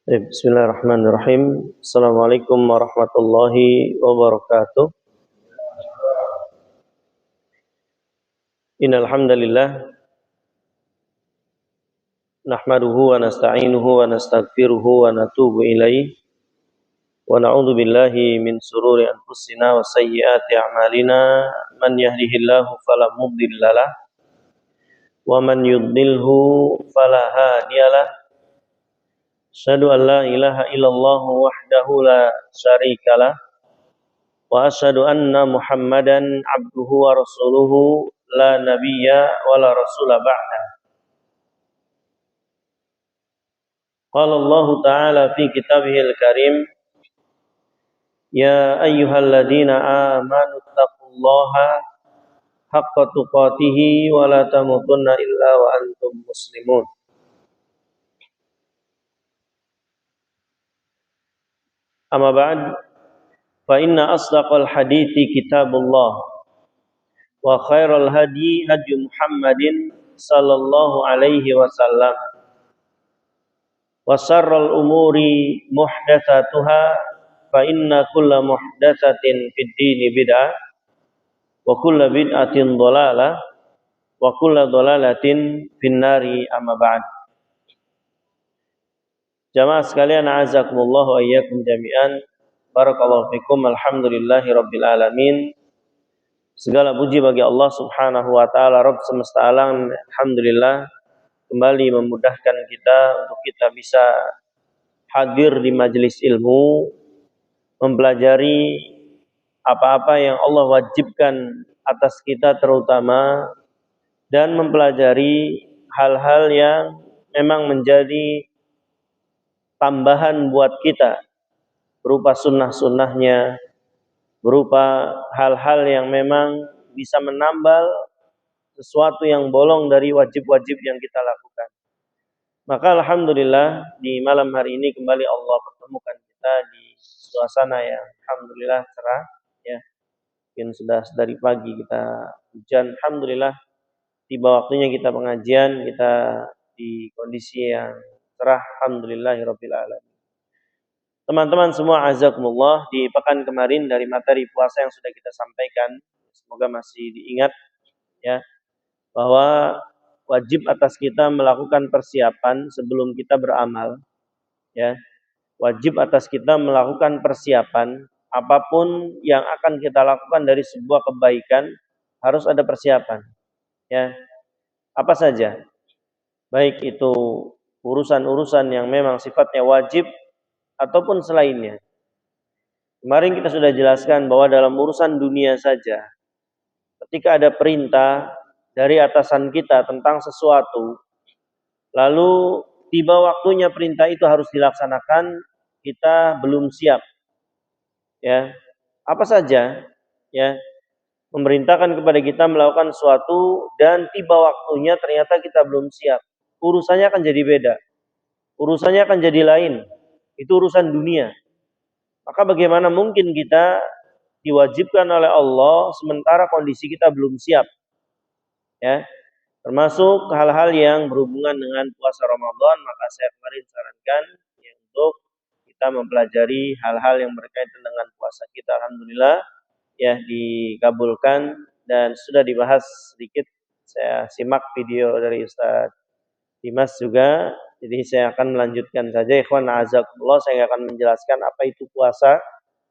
Bismillahirrahmanirrahim. Assalamualaikum warahmatullahi wabarakatuh. Innal hamdalillah nahmaduhu wa nasta'inuhu wa nastaghfiruhu wa natubu ilaihi wa na'udzu billahi min sururi anfusina wa sayyiati a'malina man yahdihillahu fala mudhillalah wa man yudlilhu fala hadiyalah. Asyhadu an la ilaha illallah wahdahu la syarikalah wa asyhadu anna Muhammadan abduhu wa rasuluhu la nabiyya wa la rasula ba'da. Qala Allah Ta'ala fi kitabihil karim, ya ayyuhalladzina amanu taqullaha haqqa tuqatih wa la tamutunna illa wa antum muslimun. Amma ba'd, fa inna asdaqal hadithi kitabullah wa khairal hadi hadi Muhammadin sallallahu alaihi wasallam wa syarrul umuri muhdatsatuha fa inna kulla muhdatsatin fid dini bid'ah wa kulla bid'atin dhalalah wa kulla dhalalatin finnari amma ba'd. Jamaah sekalian, a'azakumullah wa iyyakum jami'an. Barakallahu fikum. Alhamdulillahi rabbil alamin. Segala puji bagi Allah Subhanahu wa taala, Rabb semesta alam. Alhamdulillah kembali memudahkan kita untuk kita bisa hadir di majelis ilmu, mempelajari apa-apa yang Allah wajibkan atas kita terutama, dan mempelajari hal-hal yang memang menjadi tambahan buat kita, berupa sunnah-sunnahnya, berupa hal-hal yang memang bisa menambal sesuatu yang bolong dari wajib-wajib yang kita lakukan. Maka alhamdulillah di malam hari ini kembali Allah pertemukan kita di suasana yang alhamdulillah cerah, ya. Mungkin sudah dari pagi kita hujan, alhamdulillah tiba waktunya kita pengajian, kita di kondisi yang cerah, alhamdulillahirabbil alamin. Teman-teman semua, azakumullah, di pekan kemarin dari materi puasa yang sudah kita sampaikan, semoga masih diingat, ya, bahwa wajib atas kita melakukan persiapan sebelum kita beramal, ya. Wajib atas kita melakukan persiapan apapun yang akan kita lakukan dari sebuah kebaikan, harus ada persiapan, ya. Apa saja? Baik itu urusan-urusan yang memang sifatnya wajib ataupun selainnya. Kemarin kita sudah jelaskan bahwa dalam urusan dunia saja, ketika ada perintah dari atasan kita tentang sesuatu, lalu tiba waktunya perintah itu harus dilaksanakan, kita belum siap. Ya, apa saja, ya, memerintahkan kepada kita melakukan sesuatu dan tiba waktunya ternyata kita belum siap. Urusannya akan jadi beda. Urusannya akan jadi lain. Itu urusan dunia. Maka bagaimana mungkin kita diwajibkan oleh Allah sementara kondisi kita belum siap, ya, termasuk hal-hal yang berhubungan dengan puasa Ramadan. Maka saya kemarin sarankan ya, untuk kita mempelajari hal-hal yang berkaitan dengan puasa kita. Alhamdulillah ya dikabulkan dan sudah dibahas sedikit. Saya simak video dari Ustaz Dimas juga. Jadi saya akan melanjutkan saja, ikhwan a'azakumullah. Saya akan menjelaskan apa itu puasa,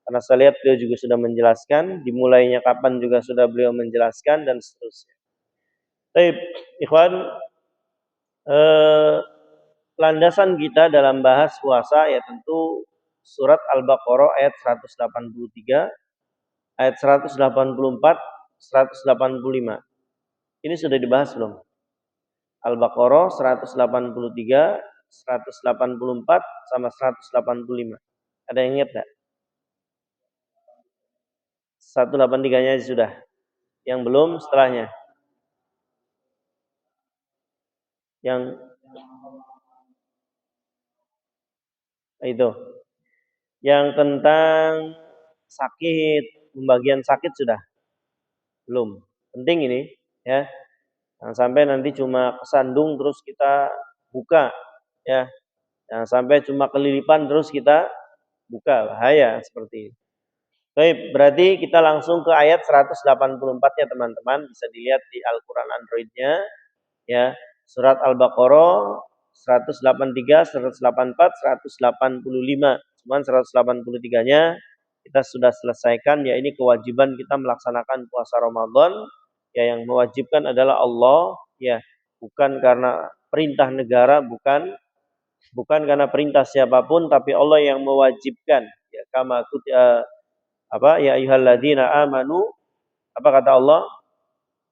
karena saya lihat beliau juga sudah menjelaskan, dimulainya kapan juga sudah beliau menjelaskan, dan seterusnya. Baik, ikhwan, landasan kita dalam bahas puasa ya tentu surat Al-Baqarah ayat 183, ayat 184, 185. Ini sudah dibahas belum? Al-Baqarah 183, 184 sama 185. Ada yang ingat enggak? 183-nya sudah. Yang belum setelahnya. Yang itu. Yang tentang sakit, pembagian sakit sudah? Belum. Penting ini, ya. Jangan sampai nanti cuma kesandung terus kita buka, ya. Jangan sampai cuma kelilipan terus kita buka, bahaya seperti ini. Baik, berarti kita langsung ke ayat 184 ya teman-teman, bisa dilihat di Al-Qur'an Android-nya ya. Surat Al-Baqarah 183, 184, 185. Cuman 183-nya kita sudah selesaikan, ya ini kewajiban kita melaksanakan puasa Ramadan. Ya yang mewajibkan adalah Allah, ya bukan karena perintah negara, bukan karena perintah siapapun, tapi Allah yang mewajibkan. Ya kama ya ayyuhalladzina amanu, apa kata Allah?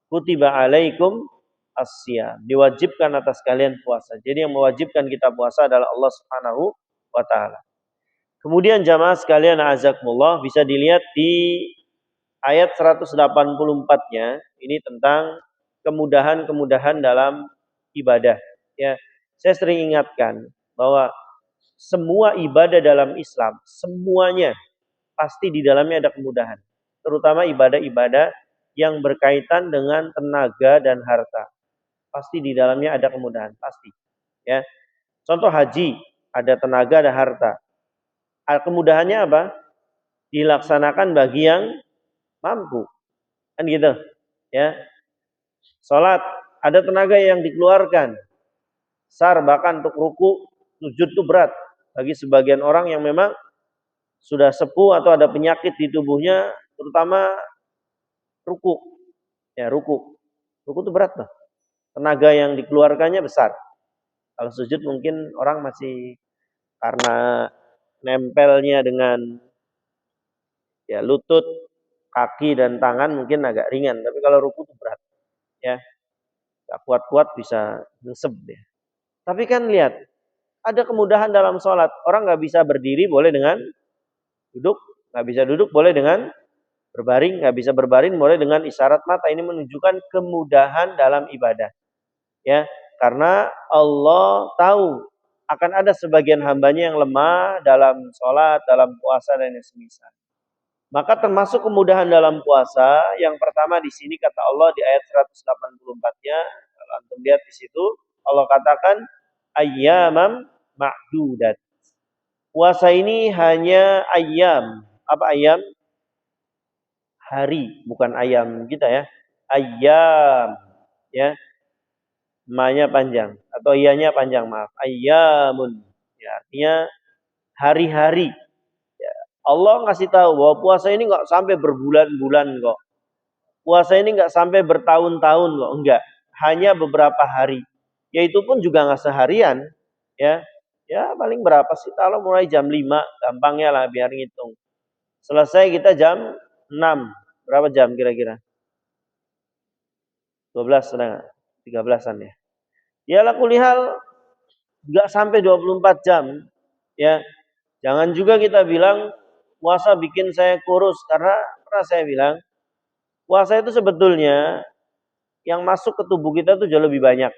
Kutiba alaikum as-siyam. Diwajibkan atas kalian puasa. Jadi yang mewajibkan kita puasa adalah Allah Subhanahu wa taala. Kemudian jamaah sekalian azakumullah, bisa dilihat di ayat 184-nya ini tentang kemudahan-kemudahan dalam ibadah. Ya, saya sering ingatkan bahwa semua ibadah dalam Islam, semuanya pasti di dalamnya ada kemudahan. Terutama ibadah-ibadah yang berkaitan dengan tenaga dan harta. Pasti di dalamnya ada kemudahan, pasti. Ya. Contoh haji, ada tenaga, ada harta. Kemudahannya apa? Dilaksanakan bagi yang mampu. Kan gitu. Ya. Salat, ada tenaga yang dikeluarkan. Besar, bahkan untuk ruku, sujud itu berat. Bagi sebagian orang yang memang sudah sepuh atau ada penyakit di tubuhnya, terutama ruku. Ya, ruku. Ruku itu berat loh. Tenaga yang dikeluarkannya besar. Kalau sujud mungkin orang masih karena nempelnya dengan ya lutut, kaki dan tangan mungkin agak ringan. Tapi kalau ruku itu berat. Ya, gak kuat-kuat bisa nyesep ya. Tapi kan lihat, ada kemudahan dalam sholat. Orang nggak bisa berdiri boleh dengan duduk, nggak bisa duduk boleh dengan berbaring, nggak bisa berbaring boleh dengan isyarat mata. Ini menunjukkan kemudahan dalam ibadah. Ya, karena Allah tahu akan ada sebagian hambanya yang lemah dalam sholat, dalam puasa dan yang semisal. Maka termasuk kemudahan dalam puasa, yang pertama di sini kata Allah di ayat 184-nya, kalau antum lihat di situ, Allah katakan ayyamam ma'dudat. Puasa ini hanya ayyam. Apa ayyam? Hari, bukan ayam kita ya. Ayyam, ya. Ma-nya panjang atau iyanya panjang, maaf. Ayyamun. Ya, artinya hari-hari. Ya, Allah ngasih tahu bahwa puasa ini nggak sampai berbulan-bulan kok. Puasa ini nggak sampai bertahun-tahun kok, enggak. Hanya beberapa hari. Yaitu pun juga nggak seharian, ya. Ya, paling berapa sih? Kalau mulai jam 5, gampangnya lah biar ngitung. Selesai kita jam 6. Berapa jam kira-kira? 12 setengah. 13-an ya. Ya lakulihal nggak sampai 24 jam. Ya, jangan juga kita bilang puasa bikin saya kurus, karena pernah saya bilang puasa itu sebetulnya yang masuk ke tubuh kita tuh jauh lebih banyak.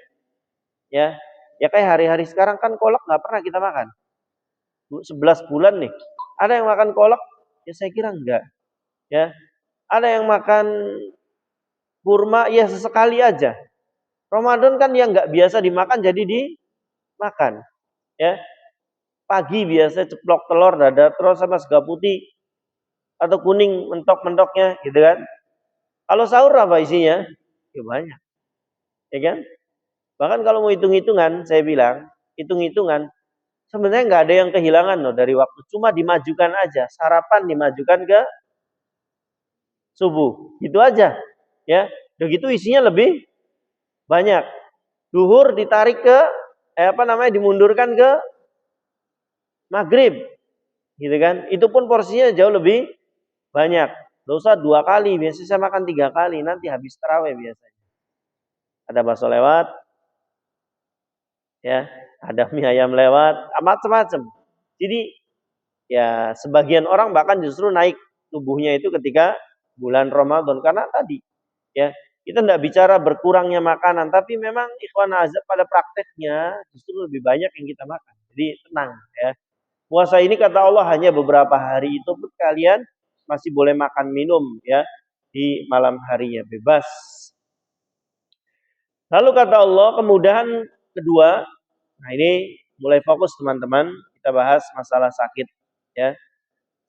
Ya, ya kayak hari-hari sekarang kan kolak nggak pernah kita makan. 11 bulan nih. Ada yang makan kolak? Ya saya kira enggak. Ya, ada yang makan kurma? Ya sesekali aja. Ramadan kan yang nggak biasa dimakan jadi dimakan. Ya, pagi biasa ceplok telur dadar terus sama sega putih atau kuning mentok-mentoknya gitu kan. Kalau sahur apa isinya? Ya banyak. Ya kan? Bahkan kalau mau hitung-hitungan, saya bilang, hitung-hitungan sebenarnya nggak ada yang kehilangan loh dari waktu, cuma dimajukan aja. Sarapan dimajukan ke subuh. Gitu aja. Ya. Begitu isinya lebih banyak. Duhur ditarik ke dimundurkan ke maghrib. Gitu kan? Itu pun porsinya jauh lebih banyak. Dosa 2 kali, biasanya saya makan 3 kali, nanti habis tarawih biasanya. Ada bakso lewat, ya, ada mie ayam lewat, macam-macam. Jadi ya sebagian orang bahkan justru naik tubuhnya itu ketika bulan Ramadan, karena tadi ya kita tidak bicara berkurangnya makanan, tapi memang ikhwan azab pada prakteknya justru lebih banyak yang kita makan. Jadi tenang ya. Puasa ini kata Allah hanya beberapa hari, itu pun kalian masih boleh makan minum ya di malam harinya, bebas. Lalu kata Allah kemudahan kedua, nah ini mulai fokus teman-teman, kita bahas masalah sakit ya.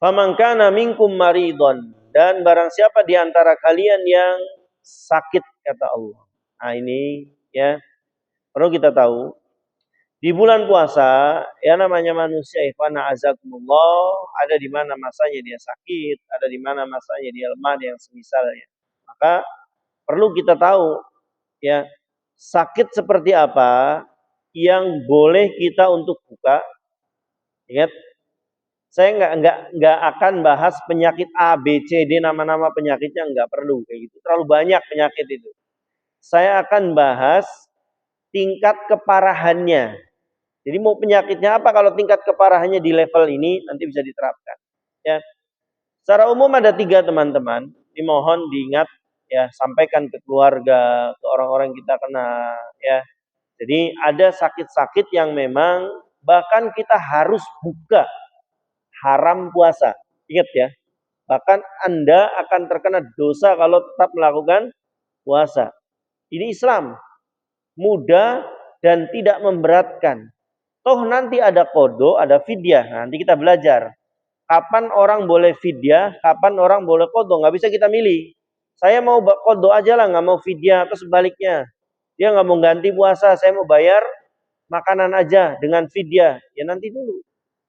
Faman kana minkum maridon, dan barang siapa di antara kalian yang sakit kata Allah. Nah, ini ya perlu kita tahu di bulan puasa ya namanya manusia ikhwana azakumullah, ada di mana masanya dia sakit, ada di mana masanya dia lemah yang semisalnya. Maka perlu kita tahu ya sakit seperti apa yang boleh kita untuk buka. Ingat, saya nggak akan bahas penyakit A, B, C, D, nama-nama penyakitnya nggak perlu kayak gitu. Terlalu banyak penyakit itu. Saya akan bahas tingkat keparahannya. Jadi mau penyakitnya apa, kalau tingkat keparahannya di level ini nanti bisa diterapkan. Ya, secara umum ada 3 teman-teman. Dimohon diingat ya, sampaikan ke keluarga, ke orang-orang yang kita kenal ya. Jadi ada sakit-sakit yang memang bahkan kita harus buka, haram puasa. Ingat ya, bahkan Anda akan terkena dosa kalau tetap melakukan puasa. Ini Islam, mudah dan tidak memberatkan. Toh nanti ada kodo, ada fidyah. Nanti kita belajar. Kapan orang boleh fidyah, kapan orang boleh kodo. Nggak bisa kita milih. Saya mau kodo aja lah, nggak mau fidyah. Atau sebaliknya. Dia nggak mau ganti puasa, saya mau bayar makanan aja dengan fidyah. Ya nanti dulu.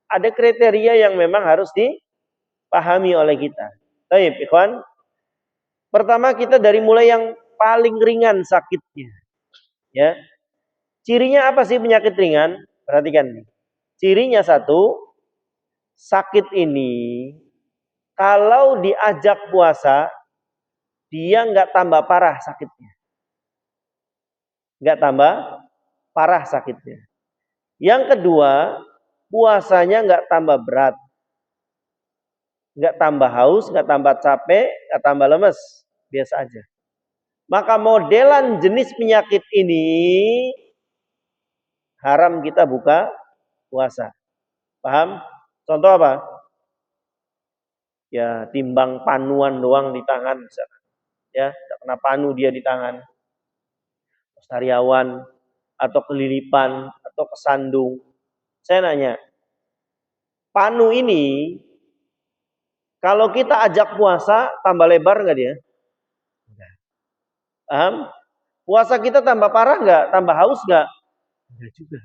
Ada kriteria yang memang harus dipahami oleh kita. Baik, ikhwan. Pertama kita dari mulai yang paling ringan sakitnya. Ya. Cirinya apa sih penyakit ringan? Perhatikan nih. Cirinya satu, sakit ini kalau diajak puasa dia nggak tambah parah sakitnya. Nggak tambah parah sakitnya. Yang kedua, puasanya nggak tambah berat. Nggak tambah haus, nggak tambah capek, nggak tambah lemes. Biasa aja. Maka modelan jenis penyakit ini haram kita buka puasa. Paham? Contoh apa? Ya timbang panuan doang di tangan misalnya. Ya, kena panu dia di tangan. Sariawan atau kelilipan atau kesandung. Saya nanya, panu ini kalau kita ajak puasa tambah lebar nggak dia? Enggak. Paham? Puasa kita tambah parah nggak? Tambah haus nggak? Enggak juga.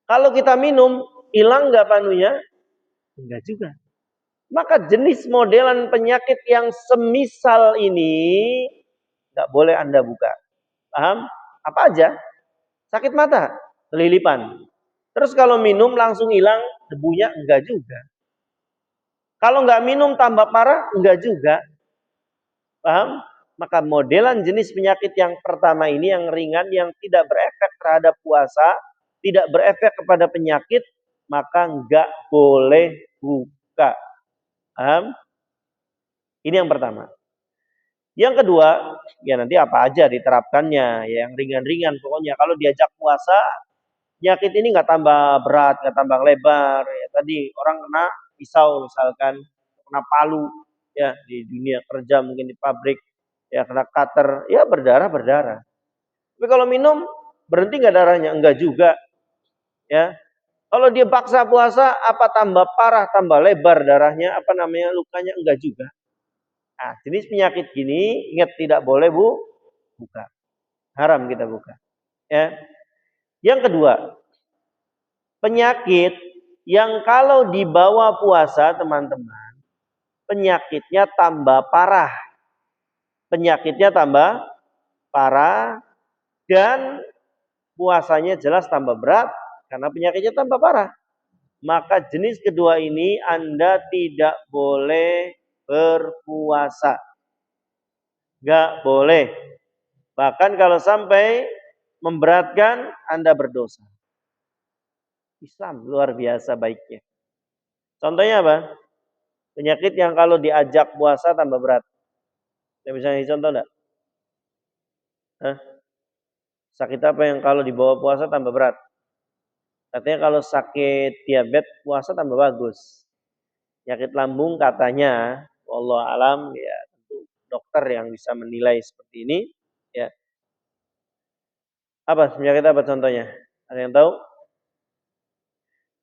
Kalau kita minum, hilang nggak panunya? Enggak juga. Maka jenis modelan penyakit yang semisal ini nggak boleh Anda buka. Paham? Apa aja? Sakit mata, kelilipan. Terus kalau minum langsung hilang debunya? Enggak juga. Kalau nggak minum tambah parah? Enggak juga. Paham? Maka modelan jenis penyakit yang pertama ini yang ringan, yang tidak berefek terhadap puasa, tidak berefek kepada penyakit, maka nggak boleh buka. Paham? Ini yang pertama. Yang kedua, ya nanti apa aja diterapkannya, ya yang ringan-ringan pokoknya. Kalau diajak puasa, penyakit ini nggak tambah berat, nggak tambah lebar. Ya, tadi orang kena pisau misalkan, kena palu, ya di dunia kerja mungkin di pabrik, ya kena cutter, ya berdarah. Tapi kalau minum berhenti nggak darahnya? Enggak juga, ya. Kalau dia paksa puasa, apa tambah parah, tambah lebar darahnya, apa namanya lukanya? Enggak juga. Nah, jenis penyakit gini ingat tidak boleh buka. Haram kita buka. Ya. Yang kedua, penyakit yang kalau dibawa puasa teman-teman, penyakitnya tambah parah. Penyakitnya tambah parah dan puasanya jelas tambah berat karena penyakitnya tambah parah. Maka jenis kedua ini Anda tidak boleh berpuasa. Gak boleh. Bahkan kalau sampai memberatkan, Anda berdosa. Islam luar biasa baiknya. Contohnya apa? Penyakit yang kalau diajak puasa tambah berat. Saya bisa ngasih contoh enggak? Hah? Sakit apa yang kalau dibawa puasa tambah berat? Katanya kalau sakit diabetes puasa tambah bagus. Penyakit lambung katanya, wallahu alam ya tentu dokter yang bisa menilai seperti ini. Ya. Apa penyakit apa contohnya? Ada yang tahu?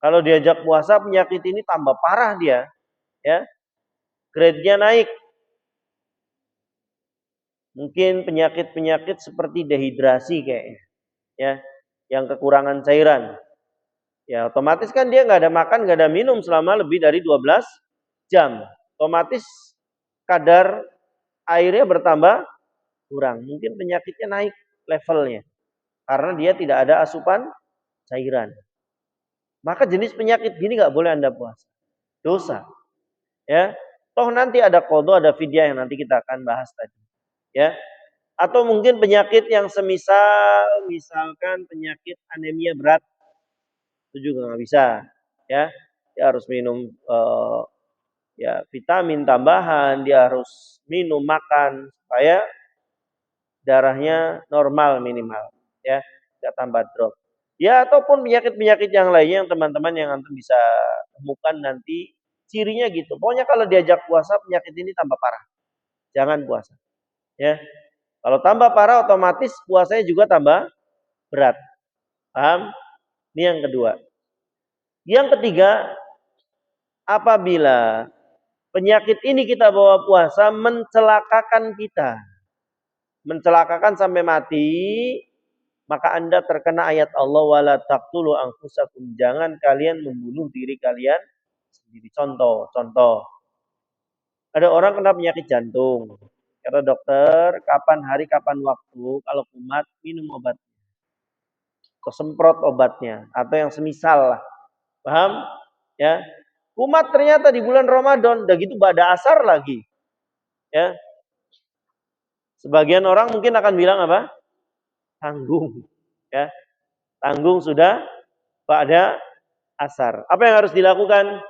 Kalau diajak puasa, penyakit ini tambah parah dia, ya. Grade-nya naik. Mungkin penyakit-penyakit seperti dehidrasi kayaknya, ya, yang kekurangan cairan. Ya, otomatis kan dia nggak ada makan, nggak ada minum selama lebih dari 12 jam. Otomatis kadar airnya bertambah kurang. Mungkin penyakitnya naik levelnya karena dia tidak ada asupan cairan. Maka jenis penyakit gini nggak boleh Anda puasa. Dosa. Ya. Toh nanti ada qadha, ada fidyah yang nanti kita akan bahas tadi. Ya. Atau mungkin penyakit yang semisal, misalkan penyakit anemia berat, itu juga nggak bisa, ya. Dia harus minum ya vitamin tambahan, dia harus minum makan supaya darahnya normal minimal, ya, nggak tambah drop. Ya ataupun penyakit-penyakit yang lainnya yang teman-teman yang antum bisa temukan nanti cirinya gitu. Pokoknya kalau diajak puasa penyakit ini tambah parah, jangan puasa, ya. Kalau tambah parah otomatis puasanya juga tambah berat. Paham? Ini yang kedua. Yang ketiga, apabila penyakit ini kita bawa puasa mencelakakan kita. Mencelakakan sampai mati, maka Anda terkena ayat Allah wala taqtulu anfusakum. Jangan kalian membunuh diri kalian sendiri. Contoh. Ada orang kena penyakit jantung. Kata dokter, kapan hari, kapan waktu, kalau kumat minum obat. Kesemprot obatnya atau yang semisal lah. Paham? Ya. Kumat ternyata di bulan Ramadan, udah gitu pada asar lagi. Ya. Sebagian orang mungkin akan bilang apa? Tanggung. Ya. Tanggung sudah pada asar. Apa yang harus dilakukan?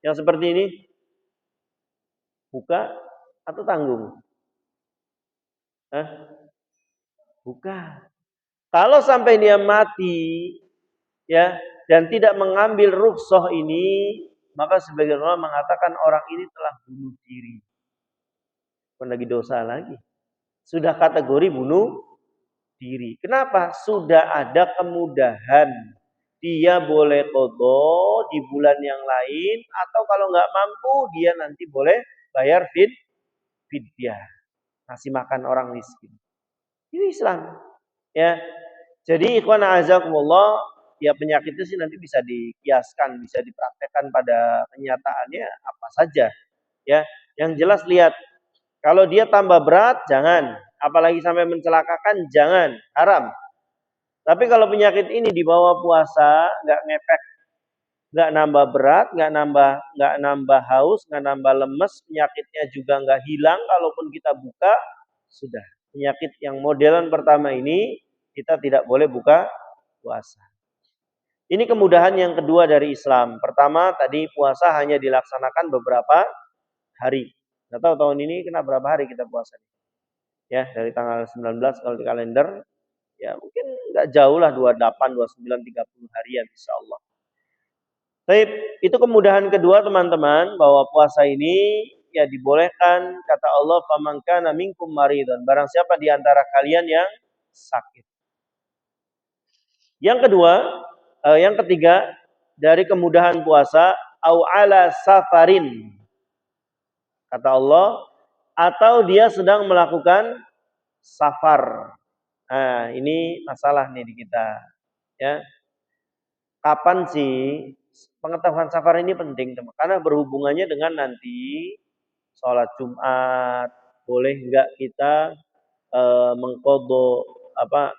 Yang seperti ini? Buka atau tanggung? Hah? Buka. Kalau sampai dia mati, ya, dan tidak mengambil rukhsah ini, maka sebagian ulama mengatakan orang ini telah bunuh diri. Bukan lagi dosa lagi. Sudah kategori bunuh diri. Kenapa? Sudah ada kemudahan. Dia boleh qadha di bulan yang lain atau kalau nggak mampu dia nanti boleh bayar fidyah. Ngasih makan orang miskin. Ini Islam. Ya. Jadi ikhwan a'azakumullah, ya penyakit itu sih nanti bisa dikiaskan, bisa dipraktekkan pada kenyataannya apa saja. Ya, yang jelas lihat kalau dia tambah berat jangan, apalagi sampai mencelakakan jangan, haram. Tapi kalau penyakit ini dibawa puasa, nggak ngefek, nggak nambah berat, nggak nambah haus, nggak nambah lemes, penyakitnya juga nggak hilang. Kalaupun kita buka, sudah. Penyakit yang modelan pertama ini kita tidak boleh buka puasa. Ini kemudahan yang kedua dari Islam. Pertama tadi puasa hanya dilaksanakan beberapa hari. Nggak tahu tahun ini kena berapa hari kita puasa. Ya, dari tanggal 19 kalau di kalender, ya mungkin nggak jauh lah 28, 29, 30 harian insya Allah. Baik, itu kemudahan kedua teman-teman bahwa puasa ini ya dibolehkan kata Allah faman kana minkum maridun. Barang siapa di antara kalian yang sakit. Yang kedua, yang ketiga dari kemudahan puasa au ala safarin. Kata Allah atau dia sedang melakukan safar. Nah, ini masalah nih di kita, ya. Kapan sih pengetahuan safar ini penting, teman? Karena berhubungannya dengan nanti sholat Jumat, boleh nggak kita mengqadha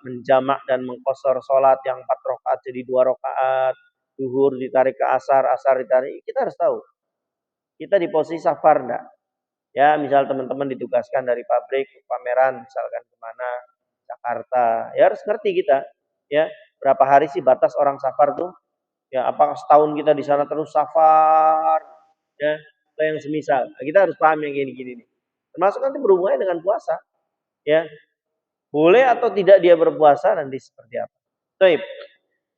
menjamak dan mengqashar sholat yang 4 rakaat jadi 2 rakaat, zuhur ditarik ke asar, asar ditarik. Kita harus tahu. Kita di posisi safar enggak? Ya, misal teman-teman ditugaskan dari pabrik ke pameran misalkan kemana, Jakarta. Ya harus ngerti kita, ya. Berapa hari sih batas orang safar tuh? Ya, apakah setahun kita di sana terus safar? Ya, atau yang semisal. Nah, kita harus paham yang gini-gini nih. Termasuk nanti berhubungannya dengan puasa. Ya, boleh atau tidak dia berpuasa nanti seperti apa. Baik.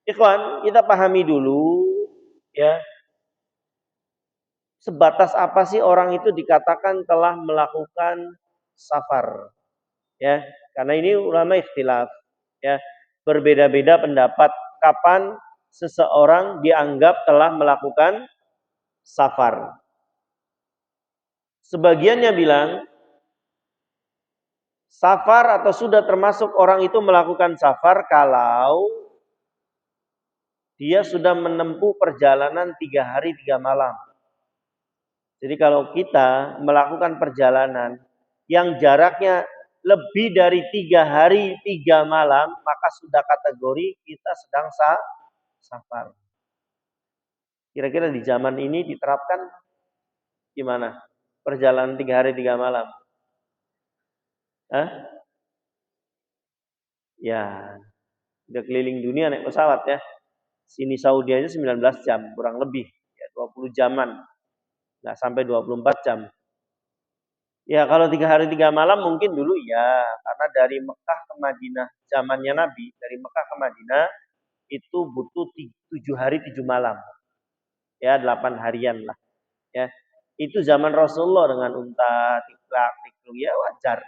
Ikhwan, kita pahami dulu ya. Sebatas apa sih orang itu dikatakan telah melakukan safar? Ya, karena ini ulama ikhtilaf ya. Berbeda-beda pendapat kapan seseorang dianggap telah melakukan safar. Sebagiannya bilang safar atau sudah termasuk orang itu melakukan safar kalau dia sudah menempuh perjalanan 3 hari 3 malam. Jadi kalau kita melakukan perjalanan yang jaraknya lebih dari 3 hari 3 malam, maka sudah kategori kita sedang safar. Kira-kira di zaman ini diterapkan gimana? Perjalanan 3 hari 3 malam. Hah? Ya, udah keliling dunia naik pesawat ya. Sini Saudi aja 19 jam, kurang lebih. Ya, 20 jaman. Nggak sampai 24 jam. Ya, kalau 3 hari 3 malam mungkin dulu ya. Karena dari Mekah ke Madinah, zamannya Nabi, dari Mekah ke Madinah, itu butuh 7 hari 7 malam. Ya, 8 harian lah. Ya, itu zaman Rasulullah dengan unta, tiklak, ya wajar.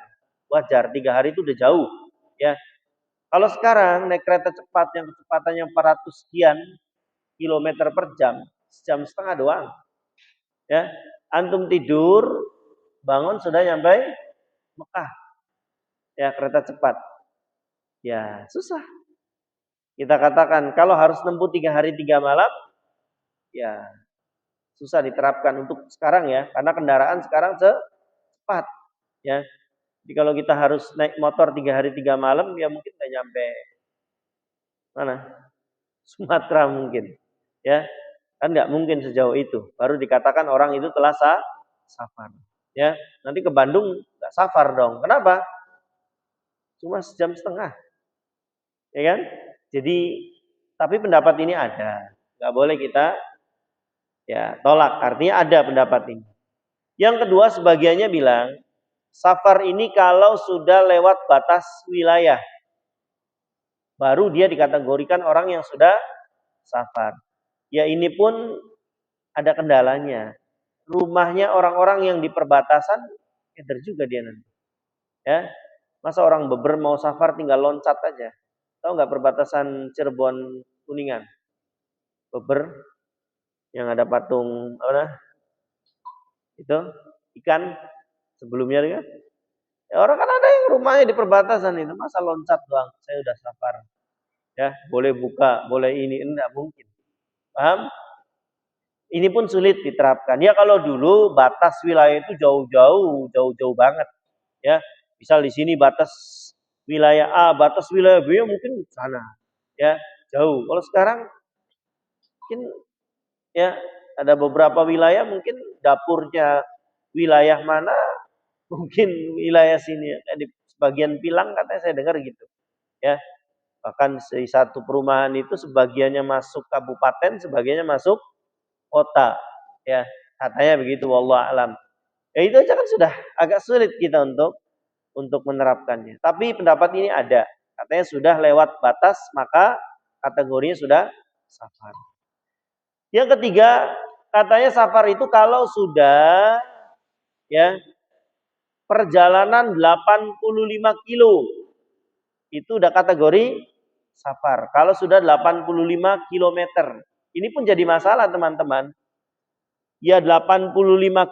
Wajar, 3 hari itu udah jauh. Ya, kalau sekarang naik kereta cepat yang kecepatannya 400 sekian kilometer per jam, sejam setengah doang. Ya, antum tidur, bangun sudah nyampe Mekah. Ya, kereta cepat. Ya, susah. Kita katakan kalau harus nempuh 3 hari 3 malam, ya susah diterapkan untuk sekarang ya, karena kendaraan sekarang cepat. Ya, jadi kalau kita harus naik motor 3 hari 3 malam, ya mungkin nggak nyampe mana? Sumatera mungkin. Ya, kan nggak mungkin sejauh itu. Baru dikatakan orang itu telah safar. Ya, nanti ke Bandung nggak safar dong. Kenapa? Cuma sejam setengah. Ya kan? Jadi, tapi pendapat ini ada. Nggak boleh kita ya tolak. Artinya ada pendapat ini. Yang kedua, sebagiannya bilang, safar ini kalau sudah lewat batas wilayah, baru dia dikategorikan orang yang sudah safar. Ya ini pun ada kendalanya. Rumahnya orang-orang yang di perbatasan, keder juga dia nanti. Ya, masa orang Beber mau safar tinggal loncat aja. Tahu nggak perbatasan Cirebon Kuningan? Beber yang ada patung apa? Itu ikan sebelumnya kan? Ya, orang kan ada yang rumahnya di perbatasan itu, masa loncat doang. Saya udah safar. Ya, boleh buka, boleh ini, enggak mungkin. Paham? Ini pun sulit diterapkan. Ya kalau dulu batas wilayah itu jauh-jauh banget. Ya, misal di sini batas wilayah A, batas wilayah B mungkin sana. Ya, jauh. Kalau sekarang mungkin ya ada beberapa wilayah mungkin dapurnya wilayah mana, mungkin wilayah sini. Di sebagian Pilang katanya saya dengar gitu. Ya, bahkan di satu perumahan itu sebagiannya masuk kabupaten, sebagiannya masuk kota. Ya, katanya begitu wallahu alam. Ya itu aja kan sudah agak sulit kita untuk menerapkannya. Tapi pendapat ini ada. Katanya sudah lewat batas maka kategorinya sudah safar. Yang ketiga, katanya safar itu kalau sudah ya perjalanan 85 kilo. Itu udah kategori safar. Kalau sudah 85 kilometer. Ini pun jadi masalah teman-teman. Ya 85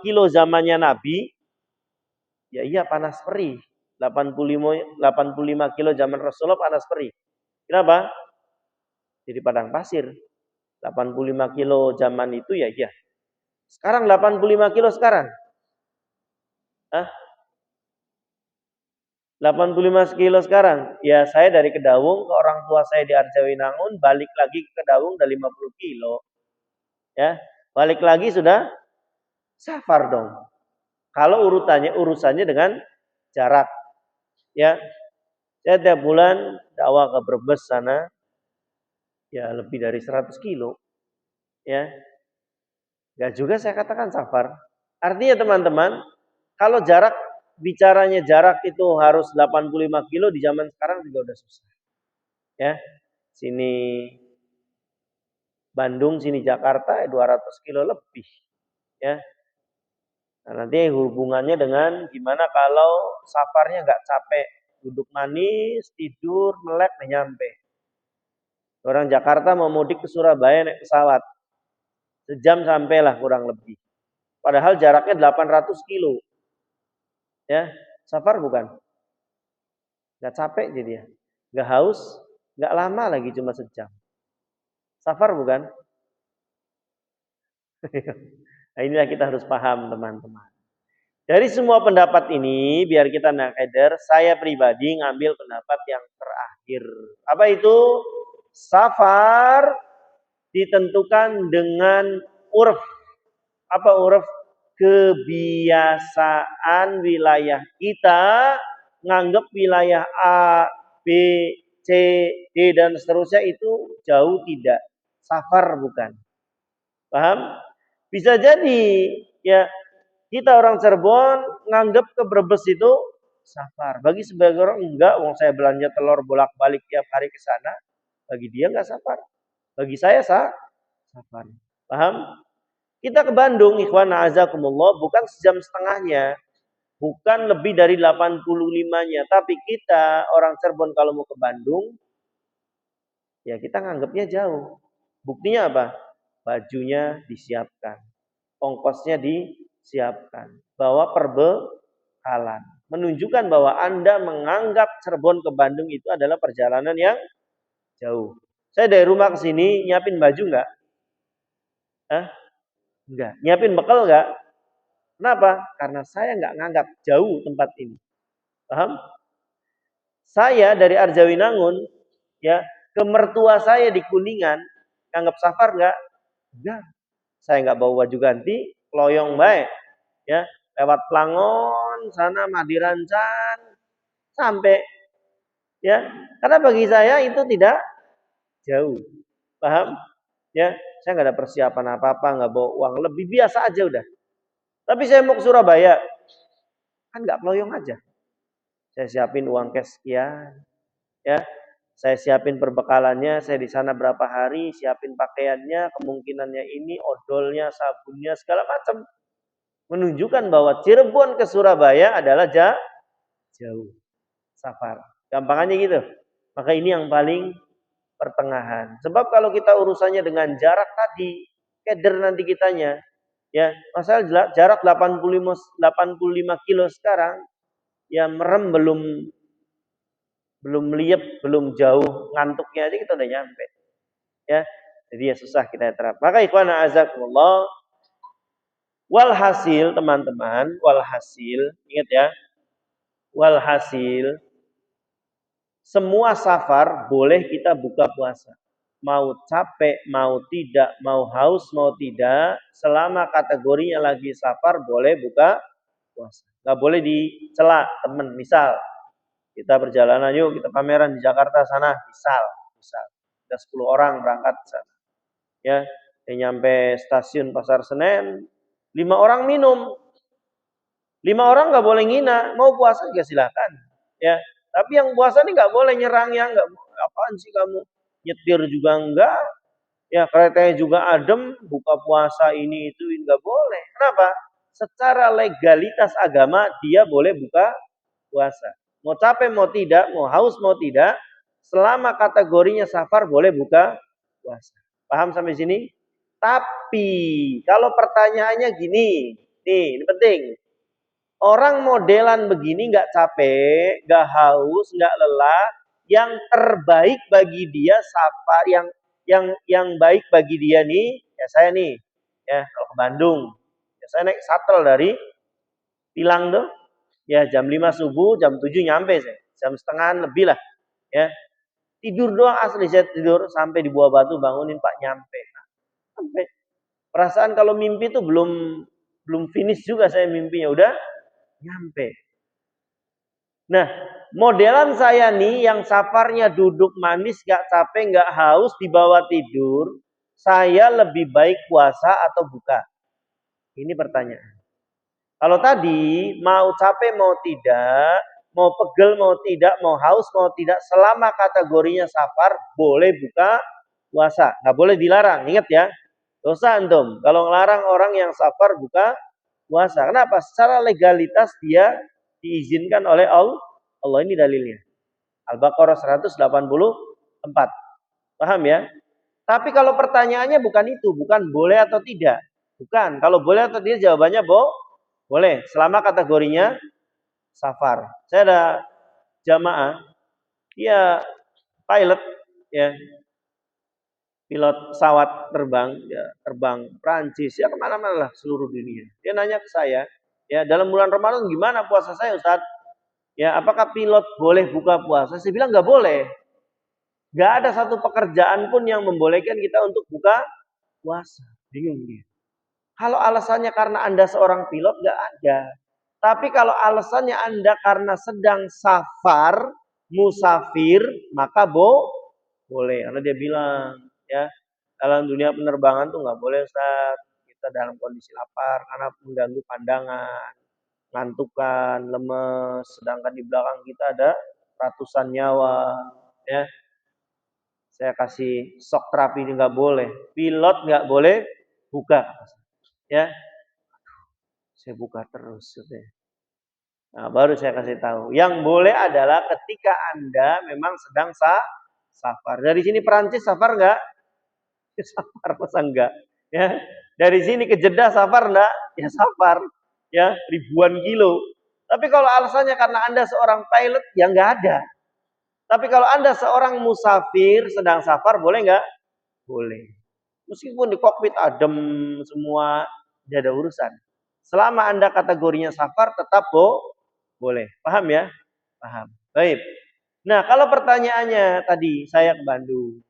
kilo zamannya Nabi, ya iya panas perih. 85 kilo zaman Rasulullah panas perih. Kenapa? Jadi padang pasir. 85 kilo zaman itu ya iya. Sekarang 85 kilo sekarang. Hah? 85 kilo sekarang. Ya saya dari Kedawung ke orang tua saya di Arjawinangun, balik lagi ke Kedawung udah 50 kilo. Ya, balik lagi sudah safar dong. Kalau urusannya dengan jarak. Ya, saya tiap bulan dakwah ke Brebes sana, ya lebih dari 100 kilo. Ya, nggak juga saya katakan safar. Artinya teman-teman, kalau bicaranya jarak itu harus 85 kilo di zaman sekarang juga udah susah. Ya, sini Bandung, sini Jakarta 200 kilo lebih. Ya, nah, nanti hubungannya dengan gimana kalau safarnya nggak capek, duduk manis, tidur, melek, nyampe. Orang Jakarta mau mudik ke Surabaya naik pesawat. Sejam sampailah kurang lebih. Padahal jaraknya 800 kilo. Ya, safar bukan? Nggak capek jadi ya. Nggak haus, nggak lama lagi cuma sejam. Safar bukan? Nah, inilah kita harus paham teman-teman. Dari semua pendapat ini, biar kita nggak keder, saya pribadi ngambil pendapat yang terakhir. Apa itu? Safar ditentukan dengan urf. Apa urf? Kebiasaan wilayah kita nganggap wilayah A, B, C, D dan seterusnya itu jauh tidak. Safar bukan. Paham? Bisa jadi ya kita orang Cirebon nganggap ke Brebes itu safar. Bagi sebagian orang enggak, wong saya belanja telur bolak-balik tiap hari ke sana. Bagi dia enggak safar. Bagi saya safar. Paham? Kita ke Bandung, ikhwan a'azakumullah, bukan sejam setengahnya. Bukan lebih dari 85-nya. Tapi kita orang Cirebon kalau mau ke Bandung, ya kita nganggapnya jauh. Buktinya apa? Bajunya disiapkan. Ongkosnya disiapkan. Bawa perbekalan. Menunjukkan bahwa Anda menganggap Cirebon ke Bandung itu adalah perjalanan yang jauh. Saya dari rumah ke sini nyiapin baju enggak? Enggak. Nyiapin bekal enggak? Kenapa? Karena saya enggak nganggap jauh tempat ini. Paham? Saya dari Arjawinangun ya, ke mertua saya di Kuningan, nganggap safar enggak? Enggak. Saya enggak bawa baju ganti, loyong baik. Ya, lewat Plangon, sana Madirancan, sampai ya. Karena bagi saya itu tidak jauh. Paham? Ya, saya nggak ada persiapan apa-apa, nggak bawa uang lebih, biasa aja udah. Tapi saya mau ke Surabaya, kan nggak peloyong aja. Saya siapin uang cash sekian, ya. Saya siapin perbekalannya, saya di sana berapa hari, siapin pakaiannya, kemungkinannya ini, odolnya, sabunnya, segala macam. Menunjukkan bahwa Cirebon ke Surabaya adalah jauh. Safar. Gampangannya gitu. Maka ini yang paling pertengahan. Sebab kalau kita urusannya dengan jarak tadi, keder nanti kitanya. Ya, masalah jarak 85 kilo sekarang, ya merem belum liep, belum jauh, ngantuknya aja kita udah nyampe. Ya, jadi ya susah kita terap. Maka ikhwan azakumullah, walhasil teman-teman, walhasil, ingat ya, walhasil, semua safar boleh kita buka puasa. Mau capek, mau tidak, mau haus, mau tidak, selama kategorinya lagi safar boleh buka puasa. Nggak boleh dicela teman. Misal kita perjalanan, yuk kita pameran di Jakarta sana. Misal ada 10 orang berangkat sana. Ya, nyampe stasiun Pasar Senen, 5 orang minum. 5 orang nggak boleh ngina, mau puasa juga silakan. Ya, tapi yang puasa ini nggak boleh nyerang ya, nggak. Apaan sih kamu? Nyetir juga enggak. Ya keretanya juga adem, buka puasa ini itu nggak boleh. Kenapa? Secara legalitas agama dia boleh buka puasa. Mau capek mau tidak, mau haus mau tidak, selama kategorinya safar boleh buka puasa. Paham sampai sini? Tapi kalau pertanyaannya gini, nih ini penting. Orang modelan begini nggak capek, nggak haus, nggak lelah, yang terbaik bagi dia safar, yang baik bagi dia nih, ya saya nih, ya kalau ke Bandung, ya saya naik shuttle dari Pilang tuh, ya jam 5 subuh, jam 7 nyampe saya, jam setengah lebih lah, ya tidur doang asli, saya tidur sampai di Buah Batu, bangunin Pak nyampe, sampai perasaan kalau mimpi tuh belum finish juga saya mimpinya, udah nyampe. Nah, modelan saya nih yang safarnya duduk manis, gak capek, gak haus, dibawa tidur, saya lebih baik puasa atau buka? Ini pertanyaan. Kalau tadi mau capek mau tidak, mau pegel mau tidak, mau haus mau tidak, selama kategorinya safar boleh buka puasa, gak boleh dilarang. Ingat ya, dosa antum kalau ngelarang orang yang safar buka puasa. Kenapa? Secara legalitas dia diizinkan oleh Allah. Allah ini dalilnya. Al-Baqarah 184. Paham ya? Tapi kalau pertanyaannya bukan itu, bukan boleh atau tidak. Bukan. Kalau boleh atau tidak jawabannya boleh. Selama kategorinya safar. Saya ada jamaah, dia pilot, ya, pilot pesawat terbang, ya, terbang Prancis, ya kemana-mana lah seluruh dunia. Dia nanya ke saya, ya dalam bulan Ramadan gimana puasa saya Ustaz? Ya apakah pilot boleh buka puasa? Saya bilang nggak boleh. Nggak ada satu pekerjaan pun yang membolehkan kita untuk buka puasa. Bingung dia. Kalau alasannya karena Anda seorang pilot nggak ada. Tapi kalau alasannya Anda karena sedang safar, musafir, maka boleh. Karena dia bilang, ya dalam dunia penerbangan tuh nggak boleh Ustaz. Kita dalam kondisi lapar karena mengganggu pandangan, ngantukan, lemes. Sedangkan di belakang kita ada ratusan nyawa. Ya, saya kasih shock terapi ini nggak boleh. Pilot nggak boleh buka. Ya, saya buka terus. Nah, baru saya kasih tahu. Yang boleh adalah ketika Anda memang sedang safar. Dari sini Perancis safar enggak? Safar masa enggak? Ya. Dari sini ke Jeddah safar enggak? Ya safar. Ya, ribuan kilo. Tapi kalau alasannya karena Anda seorang pilot, ya enggak ada. Tapi kalau Anda seorang musafir sedang safar, boleh enggak? Boleh. Meskipun di kokpit adem semua, tidak ada urusan. Selama Anda kategorinya safar, tetap boleh. Paham ya? Paham. Baik. Nah, kalau pertanyaannya tadi, saya ke Bandung.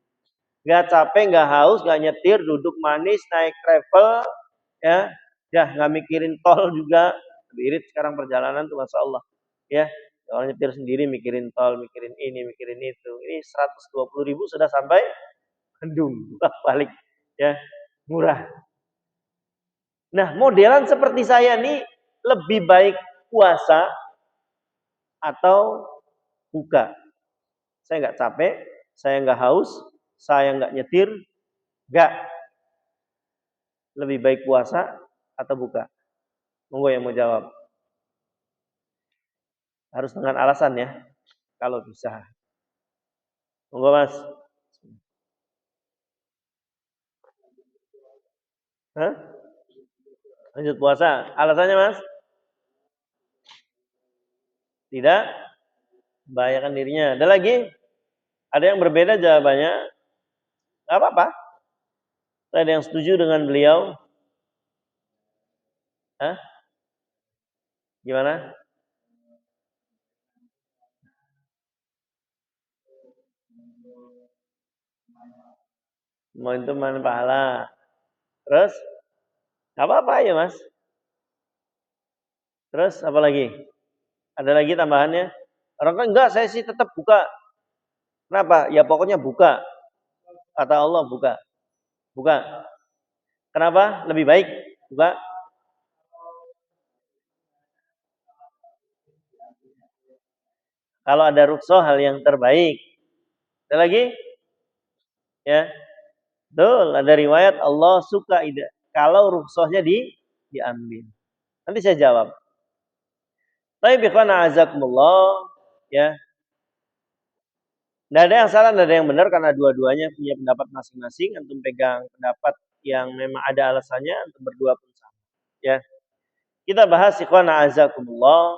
Nggak capek, nggak haus, nggak nyetir, duduk manis, naik travel, ya. Ya, nggak mikirin tol juga. Lebih irit sekarang perjalanan tuh, Masya Allah. Ya, kalau nyetir sendiri mikirin tol, mikirin ini, mikirin itu. Ini 120.000 sudah sampai Bandung. Balik. Ya, murah. Nah, modelan seperti saya nih lebih baik puasa atau buka. Saya nggak capek, saya nggak haus, saya nggak nyetir, nggak. Lebih baik puasa atau buka? Monggo yang mau jawab. Harus dengan alasan ya, kalau bisa. Monggo Mas. Hah? Lanjut puasa. Alasannya Mas? Tidak membahayakan dirinya. Ada lagi? Ada yang berbeda jawabannya? Gak apa-apa. Ada yang setuju dengan beliau? Hah? Gimana? Mau itu mana pahala? Terus? Gak apa-apa ya Mas. Terus apa lagi? Ada lagi tambahannya? Orang kan enggak, saya sih tetap buka. Kenapa? Ya pokoknya buka. Kata Allah buka. Buka. Kenapa? Lebih baik buka. Kalau ada rukhsah hal yang terbaik. Ada lagi? Ya. Betul, ada riwayat Allah suka ida kalau rukhsahnya diambil. Nanti saya jawab. Tapi ikhwana azakumullah, ya. Tidak ada yang salah, tidak ada yang benar karena dua-duanya punya pendapat masing-masing. Antum pegang pendapat yang memang ada alasannya, antum berdua pun sama. Ya. Kita bahas ikhwana azakumullah,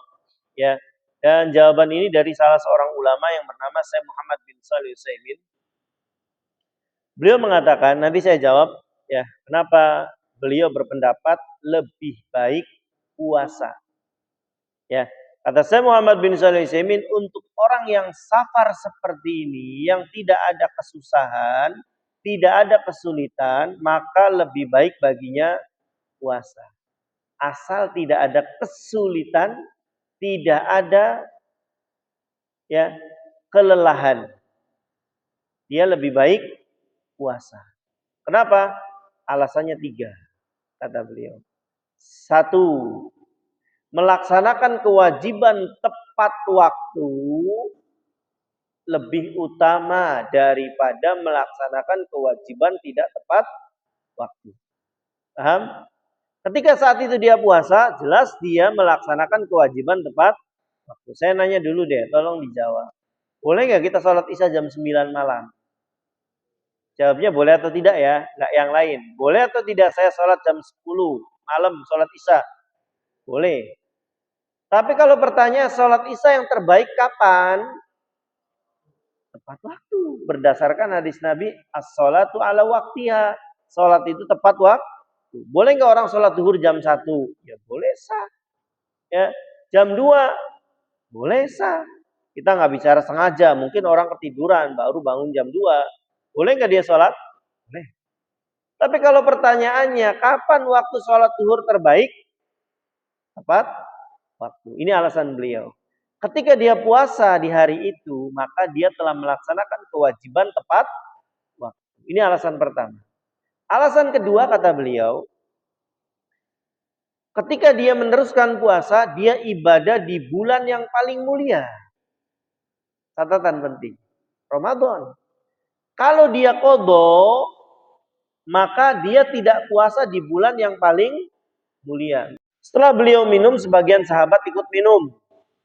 ya. Dan jawaban ini dari salah seorang ulama yang bernama Syekh Muhammad bin Shalih Utsaimin. Beliau mengatakan, nanti saya jawab, ya, kenapa beliau berpendapat lebih baik puasa. Ya, kata saya Muhammad bin Shalih Utsaimin, untuk orang yang safar seperti ini, yang tidak ada kesusahan, tidak ada kesulitan, maka lebih baik baginya puasa. Asal tidak ada kesulitan, tidak ada ya kelelahan, dia lebih baik puasa. Kenapa? Alasannya 3, kata beliau. 1, melaksanakan kewajiban tepat waktu lebih utama daripada melaksanakan kewajiban tidak tepat waktu. Paham? Ketika saat itu dia puasa, jelas dia melaksanakan kewajiban tepat waktu. Saya nanya dulu deh, tolong dijawab. Boleh nggak kita sholat isya jam 9 malam? Jawabnya boleh atau tidak ya, nggak yang lain. Boleh atau tidak saya sholat jam 10 malam, sholat isya? Boleh. Tapi kalau pertanyaan sholat isya yang terbaik kapan? Tepat waktu. Berdasarkan hadis Nabi, as-sholatu ala waktiha. Sholat itu tepat waktu. Boleh nggak orang sholat zuhur jam 1? Ya boleh sah. Ya, jam 2 boleh sah. Kita nggak bicara sengaja. Mungkin orang ketiduran baru bangun jam 2. Boleh nggak dia sholat? Boleh. Tapi kalau pertanyaannya, kapan waktu sholat zuhur terbaik? Tepat waktu. Ini alasan beliau. Ketika dia puasa di hari itu, maka dia telah melaksanakan kewajiban tepat waktu. Ini alasan pertama. Alasan kedua kata beliau, ketika dia meneruskan puasa, dia ibadah di bulan yang paling mulia. Catatan penting. Ramadan. Kalau dia qadha, maka dia tidak puasa di bulan yang paling mulia. Setelah beliau minum, sebagian sahabat ikut minum.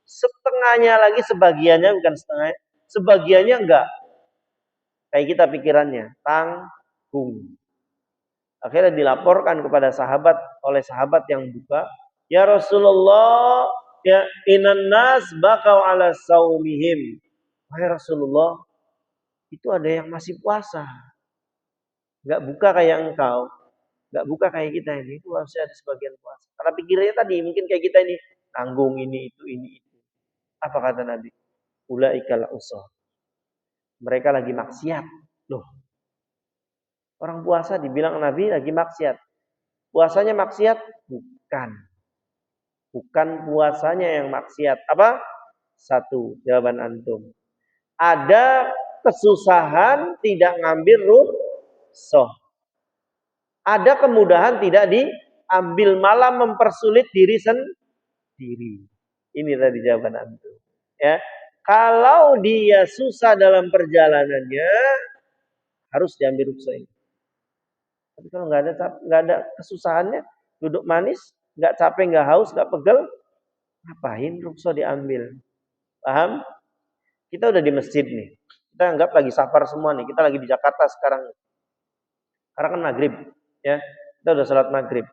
Setengahnya lagi, sebagiannya bukan setengahnya, sebagiannya enggak. Kayak kita pikirannya, tanggung. Akhirnya dilaporkan kepada sahabat oleh sahabat yang buka, ya Rasulullah, ya inan nas bakau ala saumihim. Wahai Rasulullah, itu ada yang masih puasa, enggak buka kayak engkau, enggak buka kayak kita ini. Itu harusnya ada sebagian puasa. Karena pikirnya tadi mungkin kayak kita ini, tanggung ini itu. Apa kata Nabi? Ulaikal usah. Mereka lagi maksiat. Loh. Orang puasa dibilang Nabi lagi maksiat. Puasanya maksiat? Bukan. Bukan puasanya yang maksiat. Apa? Satu, jawaban antum. Ada kesusahan tidak ngambil rukhsah. Ada kemudahan tidak diambil, malah mempersulit diri sendiri. Ini tadi jawaban antum. Ya. Kalau dia susah dalam perjalanannya, harus diambil rukhsah ini. Tapi kalau nggak ada kesusahannya, duduk manis, nggak capek, nggak haus, nggak pegel, ngapain rukhsah diambil? Paham? Kita udah di masjid nih. Kita anggap lagi safar semua nih. Kita lagi di Jakarta sekarang. Karena kan maghrib, ya. Kita udah sholat maghrib.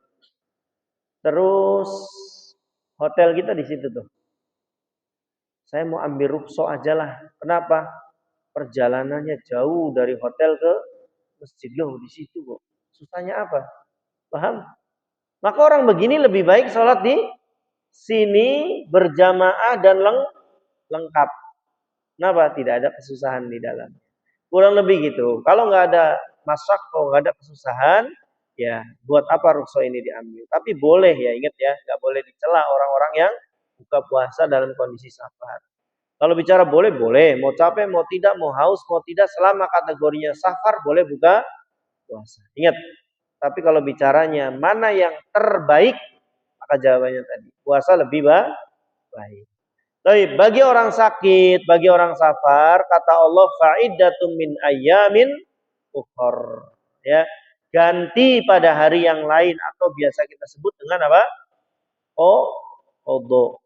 Terus hotel kita di situ tuh. Saya mau ambil rukhsah aja lah. Kenapa? Perjalanannya jauh dari hotel ke masjid. Loh, di situ kok. Susahnya apa? Paham? Maka orang begini lebih baik sholat di sini berjamaah dan lengkap. Kenapa? Tidak ada kesusahan di dalam. Kurang lebih gitu. Kalau nggak ada kalau nggak ada kesusahan, ya buat apa rukhsah ini diambil? Tapi boleh ya, ingat ya, nggak boleh dicela orang-orang yang buka puasa dalam kondisi safar. Kalau bicara boleh, boleh. Mau capek, mau tidak, mau haus, mau tidak, selama kategorinya safar, boleh buka puasa. Ingat, tapi kalau bicaranya mana yang terbaik, maka jawabannya tadi, puasa lebih baik. Tapi bagi orang sakit, bagi orang safar, kata Allah, fa'iddatun min ayyamin ukhar. Ya, ganti pada hari yang lain atau biasa kita sebut dengan apa?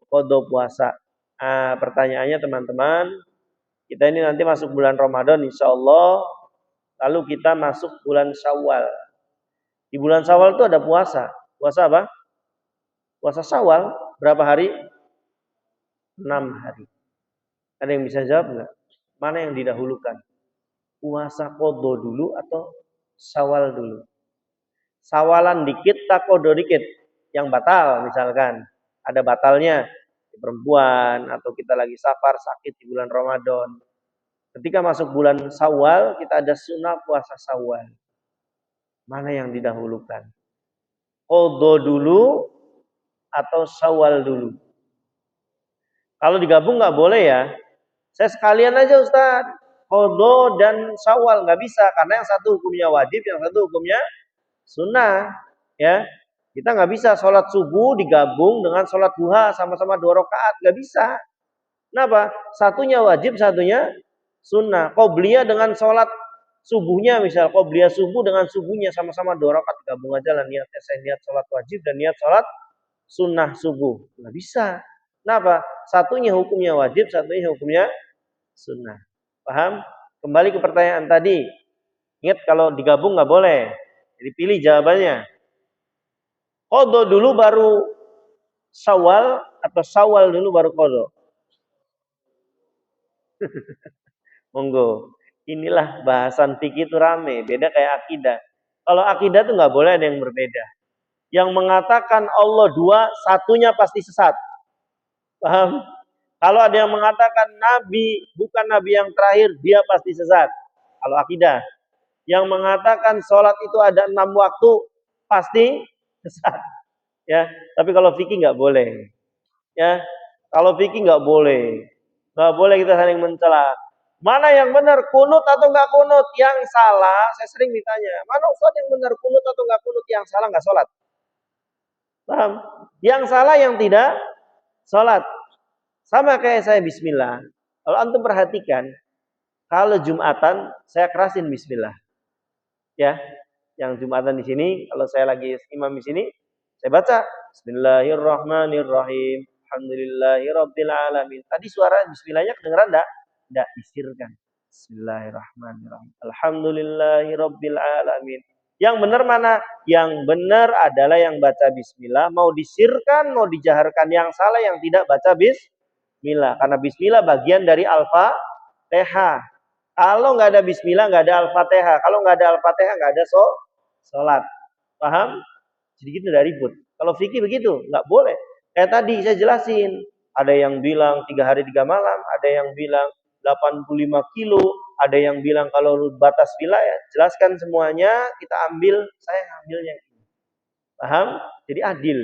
Qadha puasa. Pertanyaannya teman-teman, kita ini nanti masuk bulan Ramadan insya Allah, lalu kita masuk bulan Syawal. Di bulan Syawal itu ada puasa. Puasa apa? Puasa Syawal. Berapa hari? 6 hari. Ada yang bisa jawab nggak? Mana yang didahulukan? Puasa qadha dulu atau Syawal dulu? Sawalan dikit, tak qadha dikit. Yang batal misalkan. Ada batalnya. Perempuan atau kita lagi safar sakit di bulan Ramadan. Ketika masuk bulan Syawal, kita ada sunnah puasa Syawal. Mana yang didahulukan? Qadha dulu atau Syawal dulu? Kalau digabung nggak boleh ya. Saya sekalian aja Ustaz. Qadha dan Syawal nggak bisa karena yang satu hukumnya wajib, yang satu hukumnya sunnah. Ya. Kita nggak bisa sholat subuh digabung dengan sholat duha sama-sama 2 rakaat, nggak bisa. Kenapa? Satunya wajib, satunya sunnah. Qobliyah dengan sholat subuhnya misal, qobliyah subuh dengan subuhnya sama-sama 2 rakaat, gabung aja lah niatnya. Saya niat sholat wajib dan niat sholat sunnah subuh, nggak bisa. Kenapa? Satunya hukumnya wajib, satunya hukumnya sunnah. Paham? Kembali ke pertanyaan tadi. Ingat kalau digabung nggak boleh. Jadi pilih jawabannya. Qadha dulu baru Syawal atau Syawal dulu baru qadha? Monggo. Inilah bahasan fikih itu rame, beda kayak akidah. Kalau akidah tuh nggak boleh ada yang berbeda. Yang mengatakan Allah dua, satunya pasti sesat. Paham? Kalau ada yang mengatakan Nabi bukan Nabi yang terakhir, dia pasti sesat. Kalau akidah. Yang mengatakan sholat itu ada 6 waktu, pasti sesat. Ya, tapi kalau fikih nggak boleh. Ya, kalau fikih nggak boleh. Nggak boleh kita saling mencela. Mana yang benar, kunut atau nggak kunut? Yang salah, saya sering ditanya, mana Ustaz yang benar, kunut atau nggak kunut? Yang salah nggak sholat. Paham? Yang salah yang tidak sholat. Sama kayak saya bismillah. Kalau antum perhatikan, kalau Jumatan, saya kerasin bismillah. Ya, yang Jumatan di sini, kalau saya lagi imam di sini, saya baca Bismillahirrahmanirrahim. Alhamdulillahirabbil alamin. Tadi suara bismillahnya kedengeran enggak? Enggak, disirkan. Bismillahirrahmanirrahim. Alhamdulillahirabbil alamin. Yang benar mana? Yang benar adalah yang baca bismillah, mau disirkan, mau dijaharkan. Yang salah yang tidak baca bismillah. Karena bismillah bagian dari Al-Fatihah. Kalau nggak ada bismillah, nggak ada Al-Fatihah. Kalau nggak ada Al-Fatihah, nggak ada sholat. Paham? Sedikit udah ribut. Kalau fikih begitu, nggak boleh. Kayak tadi saya jelasin. Ada yang bilang 3 hari 3 malam, ada yang bilang 85 kilo, ada yang bilang kalau batas wilayah. Jelaskan semuanya, kita ambil, saya ambilnya. Paham? Jadi adil.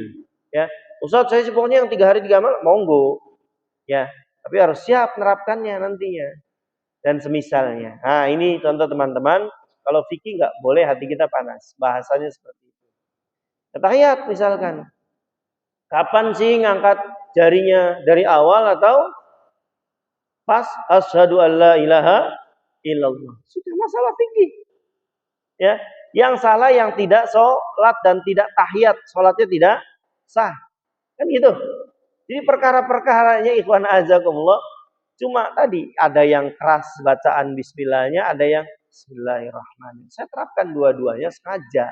Ya, Ustaz saya pokoknya yang 3 hari 3 malam, monggo. Ya, tapi harus siap menerapkannya nantinya. Dan semisalnya. Nah, ini contoh teman-teman, kalau fikih nggak boleh hati kita panas. Bahasanya seperti itu. Tahiyat misalkan. Kapan sih ngangkat jarinya, dari awal atau pas asyhadu alla ilaha illallah? Sudah masalah fikih. Ya, yang salah yang tidak sholat dan tidak tahiyat, sholatnya tidak sah. Kan gitu. Jadi perkara-perkaranya ikhwan azakumullah, cuma tadi ada yang keras bacaan bismillahnya, ada yang bismillahirrahmanirrahim. Saya terapkan dua-duanya sengaja.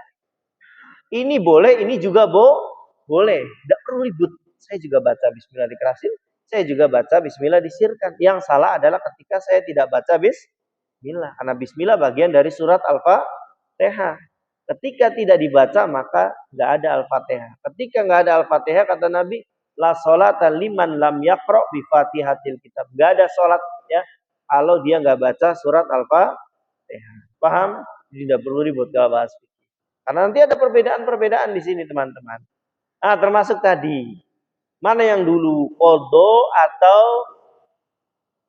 Ini boleh, ini juga boleh. Tidak perlu ribut. Saya juga baca bismillah dikerasin, saya juga baca bismillah disirkan. Yang salah adalah ketika saya tidak baca bismillah. Karena bismillah bagian dari surat Al-Fatihah. Ketika tidak dibaca maka nggak ada Al-Fatihah. Ketika nggak ada Al-Fatihah kata Nabi, la sholata liman lam yaqra bi fatihatil kitab. Nggak ada sholat ya kalau dia nggak baca surat Al-Fatihah. Paham? Jadi tidak perlu ribut kalau bahas. Karena nanti ada perbedaan-perbedaan di sini teman-teman. Nah, termasuk tadi. Mana yang dulu? Qadha atau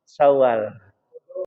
Syawal?